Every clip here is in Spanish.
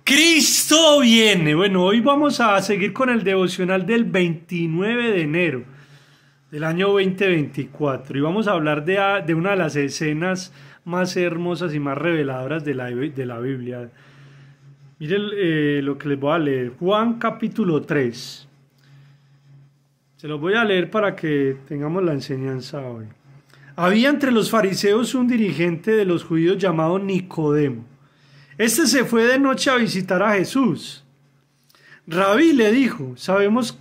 Cristo viene. Bueno, hoy vamos a seguir con el devocional del 29 de enero del año 2024 y vamos a hablar de una de las escenas más hermosas y más reveladoras de la Biblia. Miren lo que les voy a leer. Juan capítulo 3. Se los voy a leer para que tengamos la enseñanza hoy. Había entre los fariseos un dirigente de los judíos llamado Nicodemo. Este se fue de noche a visitar a Jesús. Rabí, le dijo, sabemos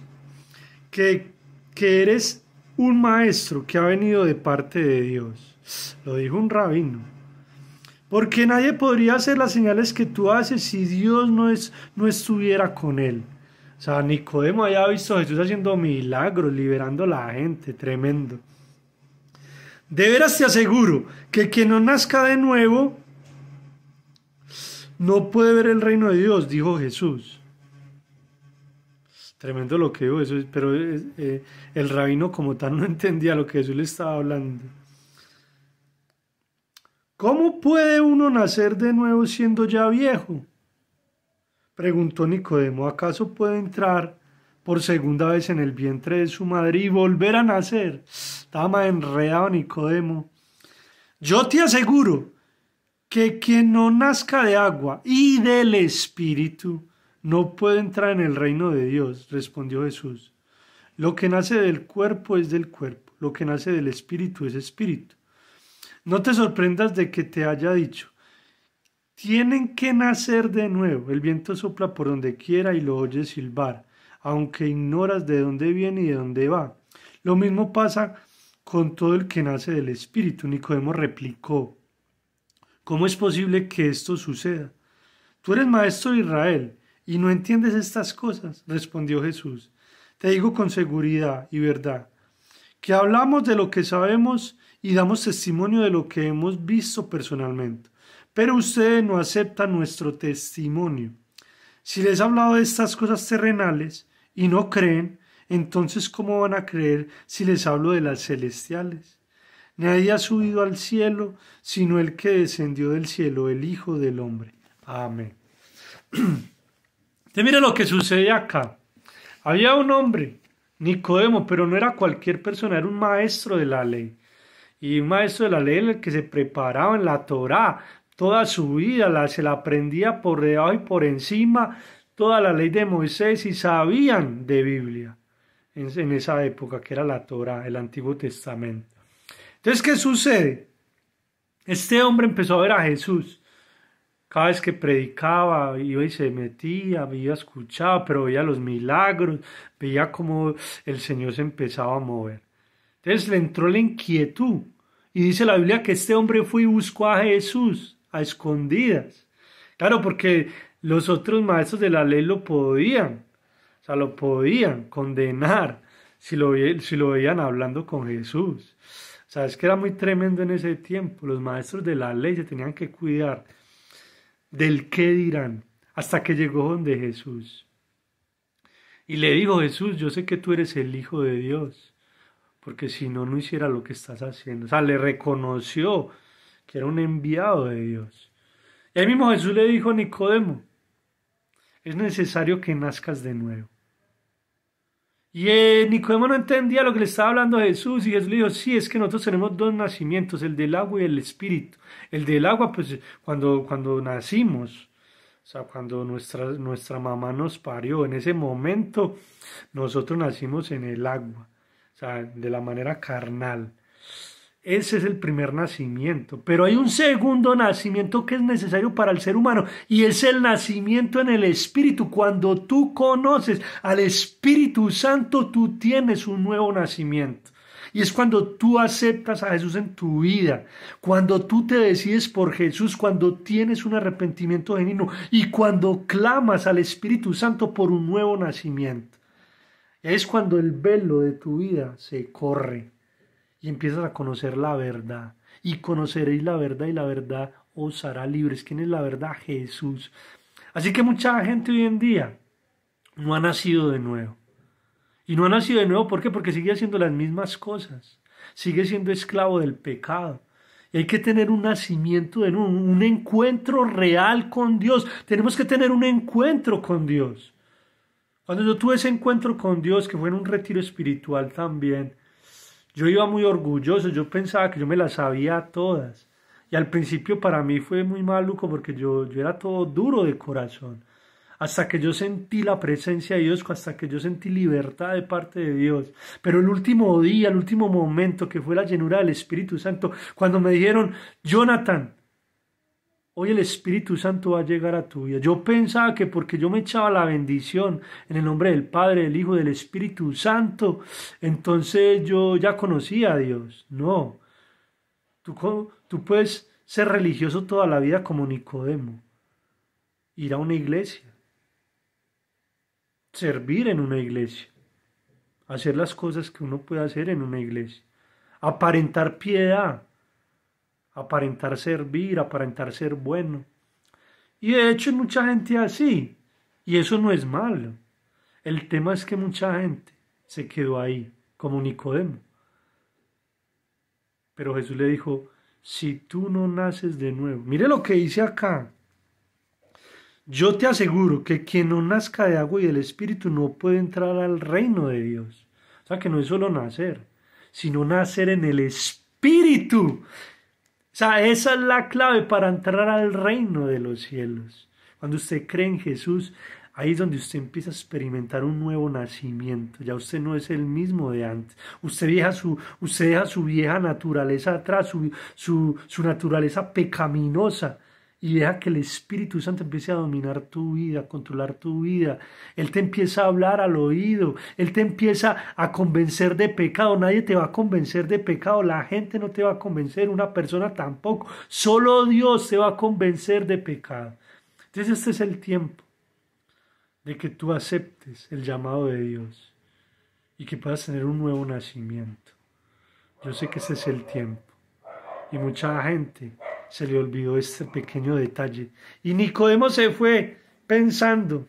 que eres un maestro que ha venido de parte de Dios. Lo dijo un rabino. Porque nadie podría hacer las señales que tú haces si Dios no estuviera con él. O sea, Nicodemo había visto a Jesús haciendo milagros, liberando a la gente, tremendo. De veras te aseguro que quien no nazca de nuevo no puede ver el reino de Dios, dijo Jesús. Tremendo lo que dijo Jesús, pero el rabino como tal no entendía lo que Jesús le estaba hablando. ¿Cómo puede uno nacer de nuevo siendo ya viejo? Preguntó Nicodemo. ¿Acaso puede entrar por segunda vez en el vientre de su madre y volver a nacer? Estaba más enredado Nicodemo. Yo te aseguro que quien no nazca de agua y del Espíritu no puede entrar en el reino de Dios, respondió Jesús. Lo que nace del cuerpo es del cuerpo, lo que nace del Espíritu es Espíritu. No te sorprendas de que te haya dicho, tienen que nacer de nuevo, el viento sopla por donde quiera y lo oyes silbar, aunque ignoras de dónde viene y de dónde va. Lo mismo pasa con todo el que nace del Espíritu. Nicodemo replicó, ¿cómo es posible que esto suceda? Tú eres maestro de Israel y no entiendes estas cosas, respondió Jesús. Te digo con seguridad y verdad, que hablamos de lo que sabemos y damos testimonio de lo que hemos visto personalmente, pero ustedes no aceptan nuestro testimonio. Si les he hablado de estas cosas terrenales y no creen, entonces ¿cómo van a creer si les hablo de las celestiales? Nadie ha subido al cielo, sino el que descendió del cielo, el Hijo del Hombre. Amén. Entonces, mire lo que sucede acá. Había un hombre, Nicodemo, pero no era cualquier persona, era un maestro de la ley. Y un maestro de la ley en el que se preparaba en la Torá toda su vida, se la aprendía por debajo y por encima, toda la ley de Moisés, y sabían de Biblia en esa época, que era la Torá, el Antiguo Testamento. Entonces, ¿qué sucede? Este hombre empezó a ver a Jesús. Cada vez que predicaba, iba y se metía, escuchaba, pero veía los milagros, veía cómo el Señor se empezaba a mover. Entonces le entró la inquietud. Y dice la Biblia que este hombre fue y buscó a Jesús a escondidas. Claro, porque los otros maestros de la ley lo podían. O sea, lo podían condenar si lo veían hablando con Jesús. O sea, es que era muy tremendo en ese tiempo. Los maestros de la ley se tenían que cuidar del qué dirán, hasta que llegó donde Jesús. Y le dijo, Jesús, yo sé que tú eres el Hijo de Dios, porque si no, no hiciera lo que estás haciendo. O sea, le reconoció que era un enviado de Dios. Y ahí mismo Jesús le dijo a Nicodemo, es necesario que nazcas de nuevo. Y Nicodemo no entendía lo que le estaba hablando a Jesús, y Jesús le dijo, sí, es que nosotros tenemos dos nacimientos, el del agua y el espíritu. El del agua, pues, cuando nacimos, o sea, cuando nuestra mamá nos parió, en ese momento nosotros nacimos en el agua, o sea, de la manera carnal. Ese es el primer nacimiento, pero hay un segundo nacimiento que es necesario para el ser humano y es el nacimiento en el Espíritu. Cuando tú conoces al Espíritu Santo, tú tienes un nuevo nacimiento. Y es cuando tú aceptas a Jesús en tu vida, cuando tú te decides por Jesús, cuando tienes un arrepentimiento genuino y cuando clamas al Espíritu Santo por un nuevo nacimiento. Es cuando el velo de tu vida se corre. Y empiezas a conocer la verdad. Y conoceréis la verdad y la verdad os hará libres. ¿Quién es la verdad? Jesús. Así que mucha gente hoy en día no ha nacido de nuevo. Y no ha nacido de nuevo, ¿por qué? Porque sigue haciendo las mismas cosas. Sigue siendo esclavo del pecado. Y hay que tener un nacimiento de nuevo, un encuentro real con Dios. Tenemos que tener un encuentro con Dios. Cuando yo tuve ese encuentro con Dios, que fue en un retiro espiritual también, yo iba muy orgulloso, yo pensaba que yo me las sabía todas. Y al principio para mí fue muy maluco porque yo era todo duro de corazón. Hasta que yo sentí la presencia de Dios, hasta que yo sentí libertad de parte de Dios. Pero el último día, el último momento que fue la llenura del Espíritu Santo, cuando me dijeron, Jonathan, hoy el Espíritu Santo va a llegar a tu vida. Yo pensaba que porque yo me echaba la bendición en el nombre del Padre, del Hijo, del Espíritu Santo, entonces yo ya conocía a Dios. No, tú puedes ser religioso toda la vida como Nicodemo, ir a una iglesia, servir en una iglesia, hacer las cosas que uno puede hacer en una iglesia, aparentar piedad, aparentar servir, aparentar ser bueno. Y de hecho hay mucha gente así, y eso no es malo. El tema es que mucha gente se quedó ahí, como Nicodemo. Pero Jesús le dijo, si tú no naces de nuevo, mire lo que dice acá. Yo te aseguro que quien no nazca de agua y del Espíritu no puede entrar al reino de Dios. O sea que no es solo nacer, sino nacer en el Espíritu. O sea, esa es la clave para entrar al reino de los cielos. Cuando usted cree en Jesús, ahí es donde usted empieza a experimentar un nuevo nacimiento. Ya usted no es el mismo de antes. Usted deja su vieja naturaleza atrás, su naturaleza pecaminosa. Y deja que el Espíritu Santo empiece a dominar tu vida, a controlar tu vida. Él te empieza a hablar al oído. Él te empieza a convencer de pecado. Nadie te va a convencer de pecado. La gente no te va a convencer. Una persona tampoco. Solo Dios te va a convencer de pecado. Entonces este es el tiempo de que tú aceptes el llamado de Dios y que puedas tener un nuevo nacimiento. Yo sé que ese es el tiempo. Y mucha gente se le olvidó este pequeño detalle. Y Nicodemo se fue pensando.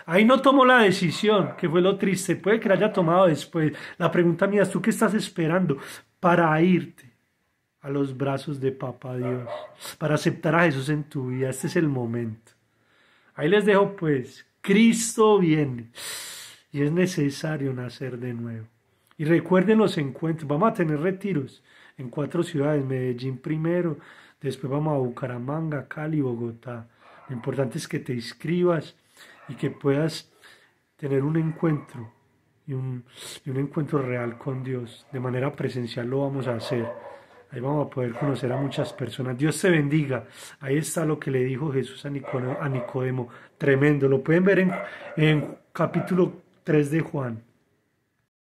Ahí no tomó la decisión, que fue lo triste. Puede que la haya tomado después. La pregunta mía es, ¿tú qué estás esperando para irte a los brazos de Papá Dios? Para aceptar a Jesús en tu vida. Este es el momento. Ahí les dejo pues. Cristo viene. Y es necesario nacer de nuevo. Y recuerden los encuentros. Vamos a tener retiros en 4 ciudades. Medellín primero. Después vamos a Bucaramanga, Cali, Bogotá. Lo importante es que te inscribas y que puedas tener un encuentro y un encuentro real con Dios. De manera presencial lo vamos a hacer. Ahí vamos a poder conocer a muchas personas. Dios te bendiga. Ahí está lo que le dijo Jesús a Nicodemo. Tremendo. Lo pueden ver en capítulo 3 de Juan.